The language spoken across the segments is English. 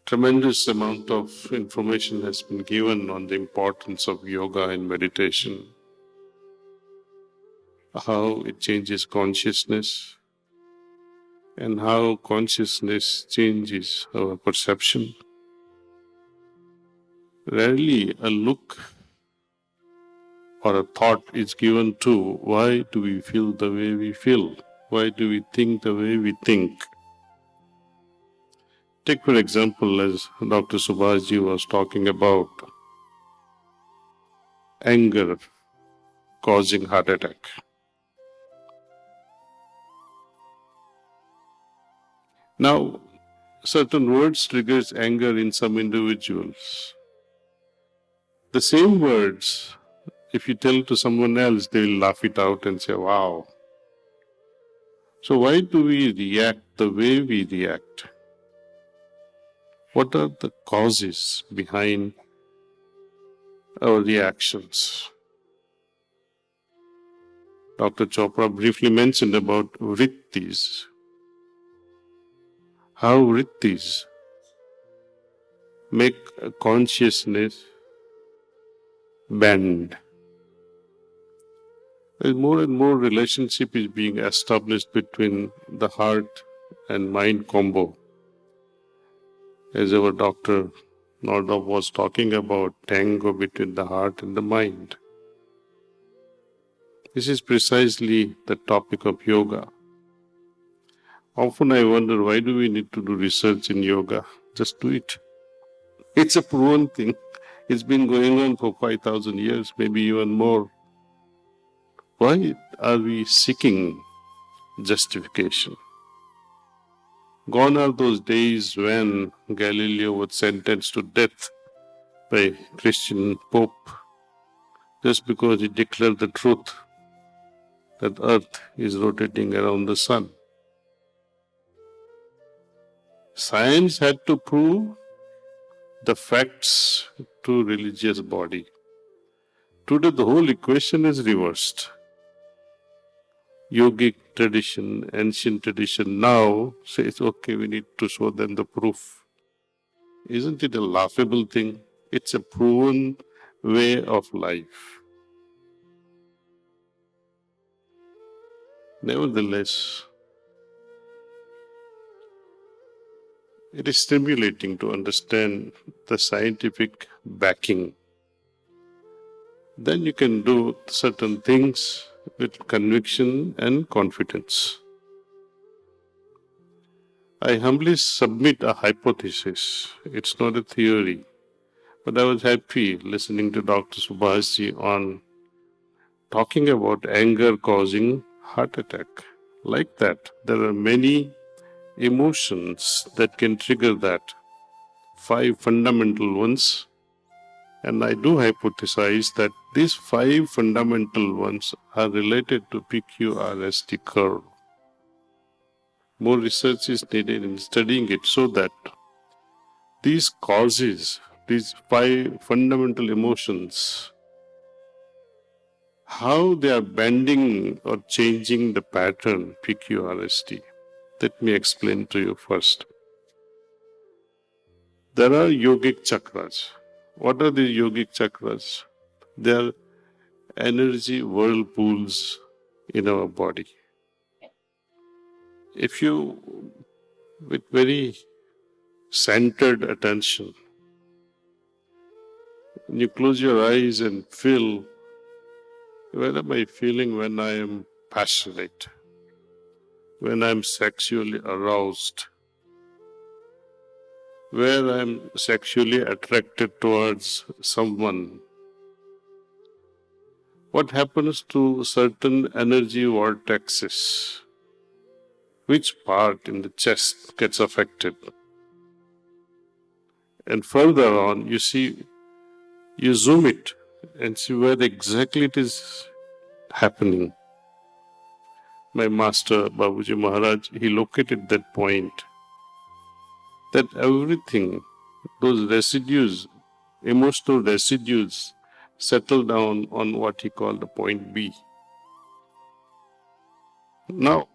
Tremendous amount of information has been given on the importance of yoga and meditation, how it changes consciousness, and how consciousness changes our perception. Rarely a look or a thought is given to why do we feel the way we feel? Why do we think the way we think? Take for example, as Dr. Subhasji was talking about, anger causing heart attack. Now, certain words triggers anger in some individuals. The same words, if you tell to someone else, they will laugh it out and say, wow. So why do we react the way we react? What are the causes behind our reactions? Dr. Chopra briefly mentioned about vrittis. How vrittis make consciousness bend. More and more relationship is being established between the heart and mind combo. As our Dr. Nordhoff was talking about, tango between the heart and the mind. This is precisely the topic of yoga. Often I wonder, why do we need to do research in yoga? Just do it. It's a proven thing. It's been going on for 5,000 years, maybe even more. Why are we seeking justification? Gone are those days when Galileo was sentenced to death by Christian Pope just because he declared the truth that Earth is rotating around the sun. Science had to prove the facts to religious body. Today the whole equation is reversed. Yogic tradition, ancient tradition now says, okay, we need to show them the proof. Isn't it a laughable thing? It's a proven way of life. Nevertheless, it is stimulating to understand the scientific backing. Then you can do certain things with conviction and confidence. I humbly submit a hypothesis. It's not a theory. But I was happy listening to Dr. Subhasji on talking about anger causing heart attack. Like that, there are many emotions that can trigger that. 5 fundamental ones. And I do hypothesize that these 5 fundamental ones are related to PQRST curve. More research is needed in studying it so that these causes, these 5 fundamental emotions, how they are bending or changing the pattern PQRST. Let me explain to you first. There are yogic chakras. What are the yogic chakras? They are energy whirlpools in our body. If you, with very centered attention, you close your eyes and feel, where am I feeling when I am passionate, when I am sexually aroused, where I am sexually attracted towards someone. What happens to certain energy vortexes? Which part in the chest gets affected? And further on, you see, you zoom it and see where exactly it is happening. My master, Babuji Maharaj, he located that point. That everything, those residues, emotional residues, settle down on what he called the point B. Now,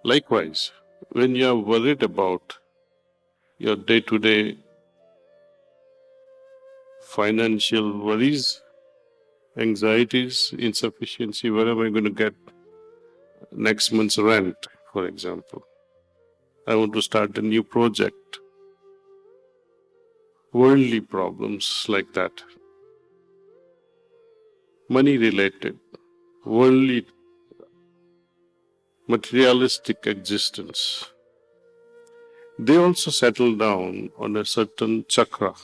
likewise, when you are worried about your day-to-day financial worries, anxieties, insufficiency. Where am I going to get next month's rent, for example? I want to start a new project. Worldly problems like that. Money related, worldly, materialistic existence. They also settle down on a certain chakra.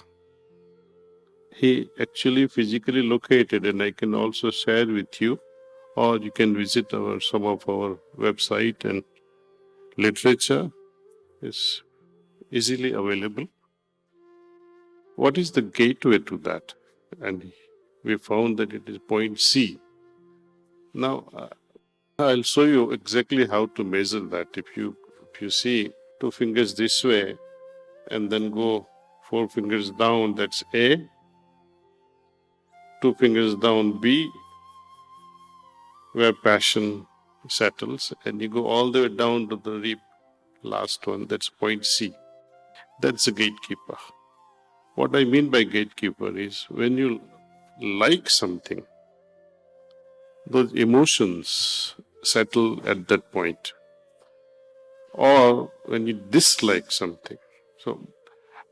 He actually physically located, and I can also share with you, or you can visit some of our website, and literature is easily available. What is the gateway to that? And we found that it is point C. Now, I'll show you exactly how to measure that. If you see 2 fingers this way and then go 4 fingers down, that's A. 2 fingers down, B, where passion settles, and you go all the way down to the last one, that's point C. That's the gatekeeper. What I mean by gatekeeper is when you like something, those emotions settle at that point. Or when you dislike something. So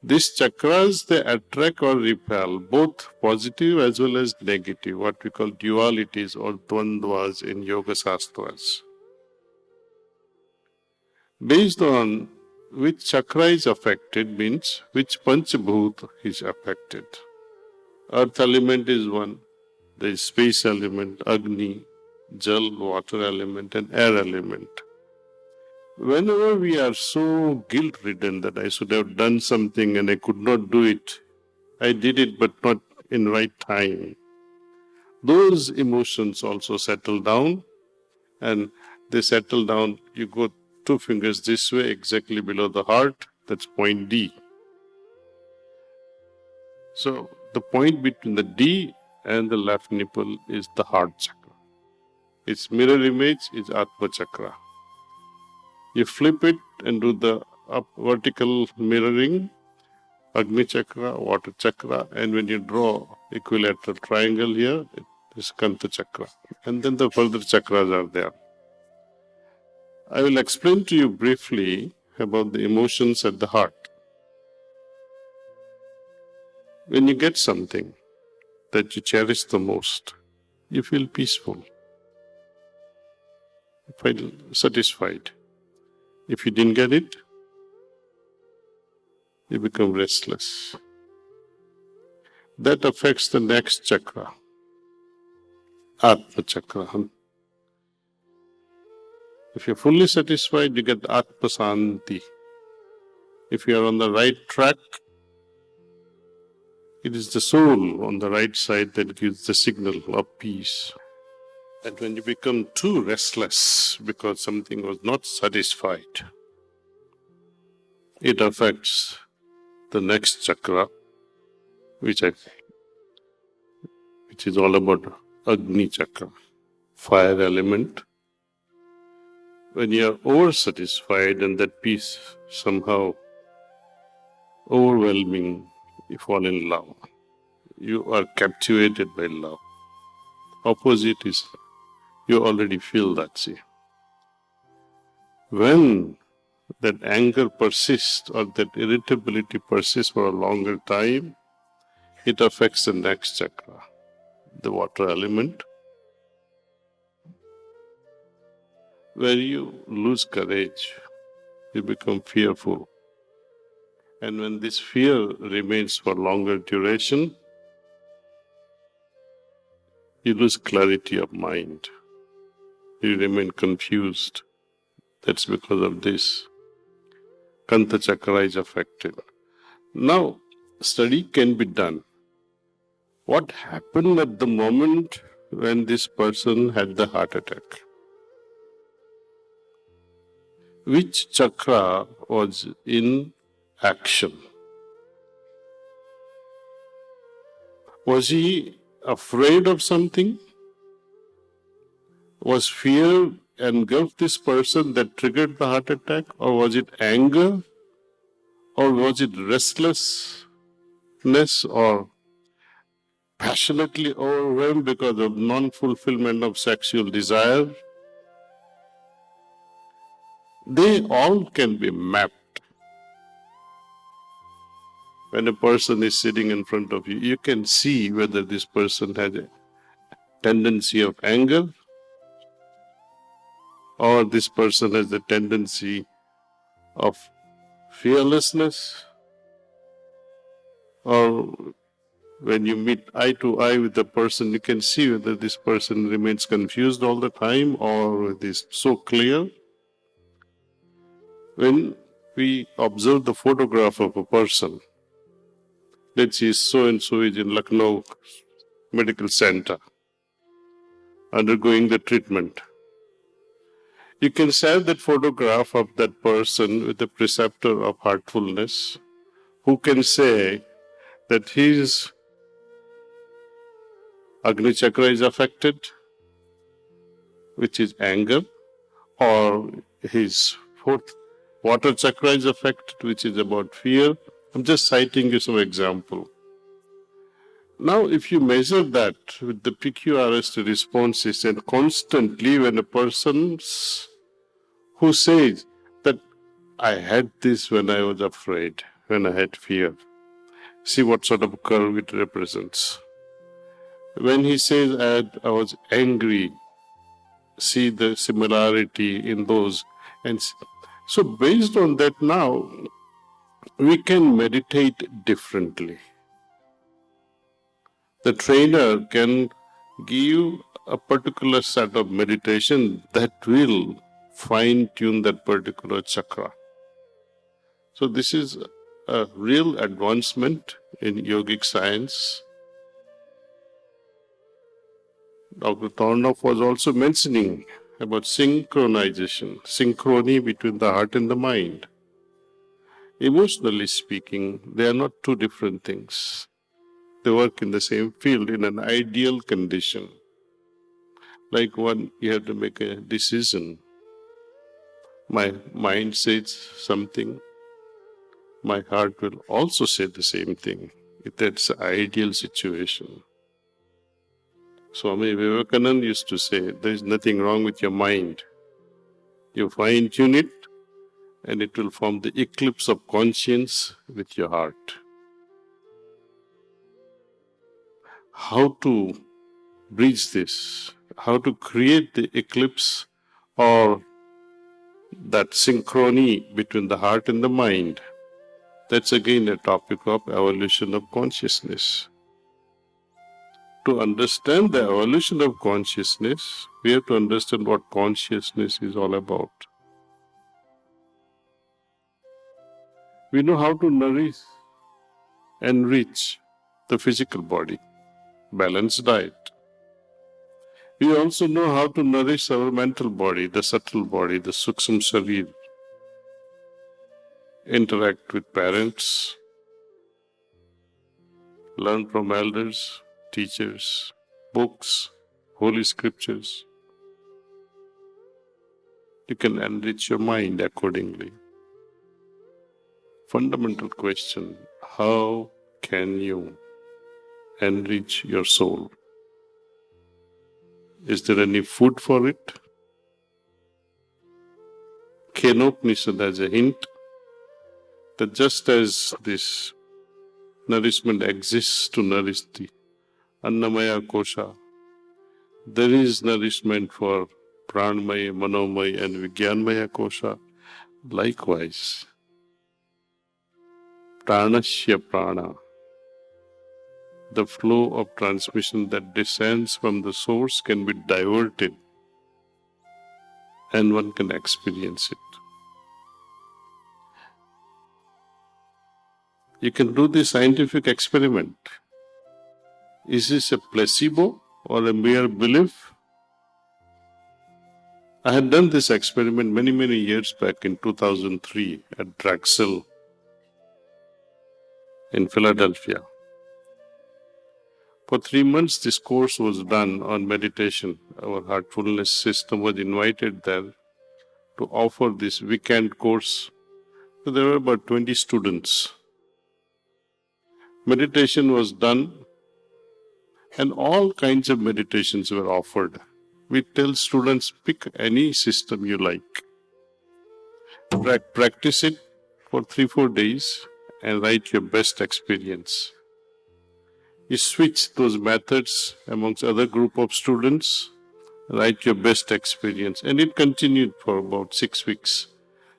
these chakras, they attract or repel both positive as well as negative, what we call dualities or dvandvas in yoga shastras. Based on which chakra is affected means which panchabhut is affected. Earth element is one, there is space element, Agni, Jal, water element, and air element. Whenever we are so guilt-ridden that I should have done something and I could not do it, I did it but not in right time, those emotions also settle down, and they settle down, you go 2 fingers this way, exactly below the heart, that's point D. So the point between the D and the left nipple is the heart chakra. Its mirror image is Atma chakra. You flip it and do the vertical mirroring, Agni chakra, water chakra, and when you draw equilateral triangle here, it is Kanta chakra. And then the further chakras are there. I will explain to you briefly about the emotions at the heart. When you get something that you cherish the most, you feel peaceful, you feel satisfied. If you didn't get it, you become restless. That affects the next chakra, Atma chakra. If you're fully satisfied, you get Atma Santi. If you are on the right track, it is the soul on the right side that gives the signal of peace. And when you become too restless because something was not satisfied, it affects the next chakra, which is all about Agni chakra, fire element. When you are over-satisfied and that peace somehow overwhelming, you fall in love. You are captivated by love. Opposite is, you already feel that, see. When that anger persists or that irritability persists for a longer time, it affects the next chakra, the water element, where you lose courage, you become fearful. And when this fear remains for longer duration, you lose clarity of mind. You remain confused. That's because of this. Kanta chakra is affected. Now, study can be done. What happened at the moment when this person had the heart attack? Which chakra was in action? Was he afraid of something? Was fear engulfed this person that triggered the heart attack? Or was it anger? Or was it restlessness or passionately overwhelmed because of non-fulfillment of sexual desire? They all can be mapped. When a person is sitting in front of you, you can see whether this person has a tendency of anger or this person has a tendency of fearlessness, or when you meet eye to eye with the person, you can see whether this person remains confused all the time or it is so clear. When we observe the photograph of a person, let's say so and so is in Lucknow Medical Center undergoing the treatment. You can share that photograph of that person with the preceptor of heartfulness, who can say that his Agni chakra is affected, which is anger, or his fourth water chakra is affected, which is about fear. I'm just citing you some example. Now, if you measure that with the PQRS responses, and constantly when a person who says that I had this when I was afraid, when I had fear, see what sort of curve it represents. When he says I was angry, see the similarity in those. And so based on that now, we can meditate differently. The trainer can give a particular set of meditation that will fine-tune that particular chakra. So this is a real advancement in yogic science. Dr. Thornoff was also mentioning about synchronization, synchrony between the heart and the mind. Emotionally speaking, they are not two different things. They work in the same field in an ideal condition. Like one, you have to make a decision. My mind says something, my heart will also say the same thing. That's the ideal situation. Swami Vivekananda used to say, there is nothing wrong with your mind. You fine-tune it, and it will form the eclipse of conscience with your heart. How to bridge this? How to create the eclipse or that synchrony between the heart and the mind? That's again a topic of evolution of consciousness. To understand the evolution of consciousness, we have to understand what consciousness is all about. We know how to nourish, enrich the physical body, balanced diet. We also know how to nourish our mental body, the subtle body, the sukshma sharir. Interact with parents, learn from elders, teachers, books, holy scriptures. You can enrich your mind accordingly. Fundamental question, how can you enrich your soul? Is there any food for it? Kenopanishad has a hint that just as this nourishment exists to nourish the Annamaya Kosha, there is nourishment for Pranamaya, Manomaya and Vijnanmaya Kosha. Likewise, Pranasya Prana, the flow of transmission that descends from the source can be diverted and one can experience it. You can do the scientific experiment. Is this a placebo or a mere belief? I had done this experiment many years back in 2003 at Drexel in Philadelphia. For 3 months, this course was done on meditation. Our Heartfulness system was invited there to offer this weekend course So there were about 20 students. Meditation was done and all kinds of meditations were offered. We tell students, pick any system you like. Practice it for 3-4 days and write your best experience. You switch those methods amongst other group of students, write your best experience. And it continued for about 6 weeks.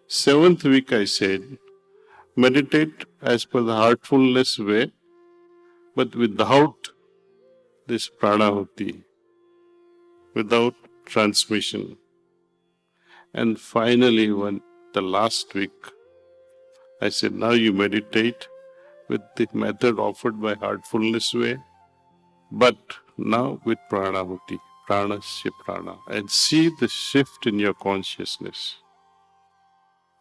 7th week I said, meditate as per the heartfulness way, but without this pranavati, without transmission. And finally, the last week, I said, now you meditate with the method offered by heartfulness way, but now with pranavati, pranasya prana, and see the shift in your consciousness.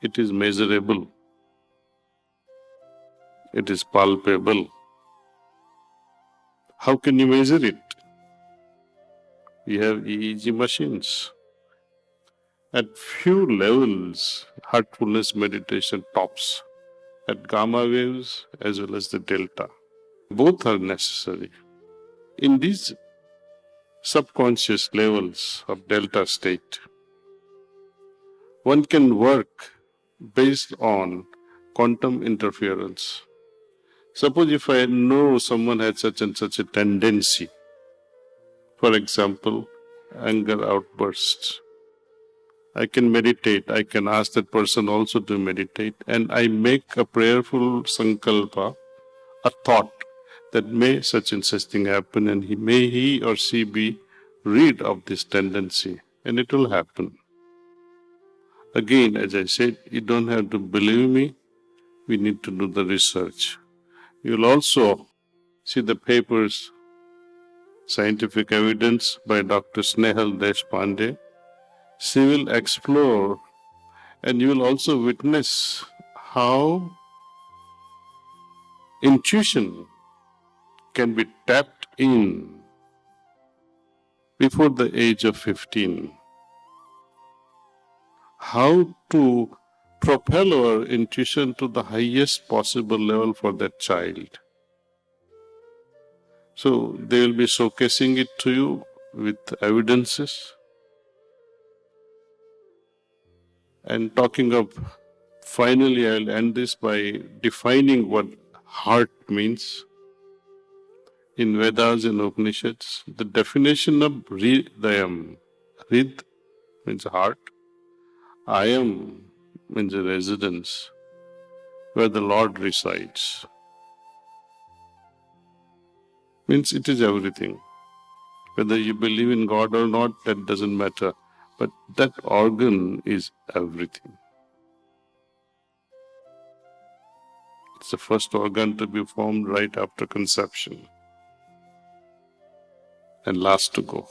It is measurable. It is palpable. How can you measure it? We have EEG machines. At few levels, heartfulness meditation tops at gamma waves as well as the delta. Both are necessary. In these subconscious levels of delta state, one can work based on quantum interference. Suppose if I know someone had such and such a tendency, for example, anger outbursts, I can meditate, I can ask that person also to meditate, and I make a prayerful sankalpa, a thought that may such and such thing happen, and he or she be rid of this tendency, and it will happen. Again, as I said, you don't have to believe me, we need to do the research. You'll also see the papers, Scientific Evidence by Dr. Snehal Deshpande. She will explore and you will also witness how intuition can be tapped in before the age of 15. How to propel our intuition to the highest possible level for that child. So they will be showcasing it to you with evidences. And talking of, finally I will end this by defining what heart means. In Vedas and Upanishads, the definition of Hridayam, Hrid means heart, Ayam means a residence where the Lord resides. Means it is everything. Whether you believe in God or not, that doesn't matter. But that organ is everything. It's the first organ to be formed right after conception and last to go.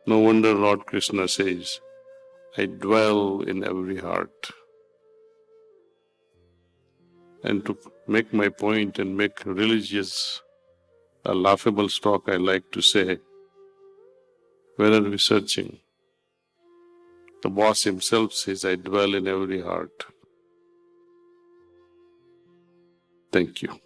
No wonder Lord Krishna says, I dwell in every heart. And to make my point and make religious a laughable stock, I like to say, where are we searching? The boss himself says, I dwell in every heart. Thank you.